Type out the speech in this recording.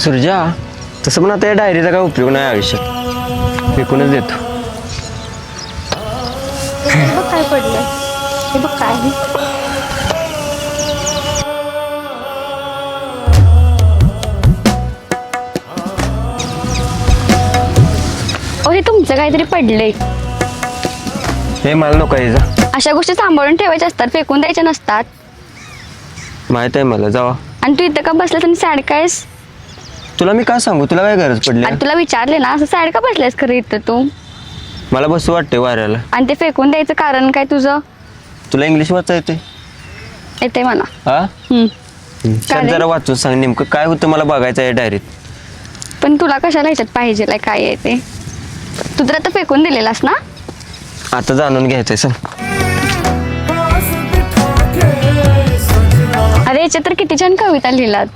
सुरजा, तसं पण आता या डायरीचा काय उपयोग नाही आयुष्यात, विकूनच देतो. हे बघ काय पडलंय, हे बघ काय आहे. हे तुमचं काहीतरी पडलंय. हे मला नको यायचा. अशा गोष्टी सांभाळून ठेवायच्या असतात, फेकून द्यायच्या नसतात. माहित आहे मला, जावा. आणि तू इथं का बसलास आणि सॅड कायस? तुला मी काय सांगू, तुला काय गरज पडली? आणि तुला विचारले ना, असं सॅड का बसलायस खरं इथं तू? मला बसू वाटते वाऱ्याला. आणि ते फेकून द्यायचं कारण काय तुझं? तुला इंग्लिश वाचा येते? येते मला. हा, काय चल रे? जरा वाचून सांग नेमकं काय होतं, मला बघायचं आहे डायरीत. पण तुला कशाला ह्याच्यात पाहिजे काय आहे ते? तू तर आता फेकून दिलेलास ना. आता जाणून घ्यायचंय, सांग. अरे याच्यात तर किती छान कविता लिहिलात.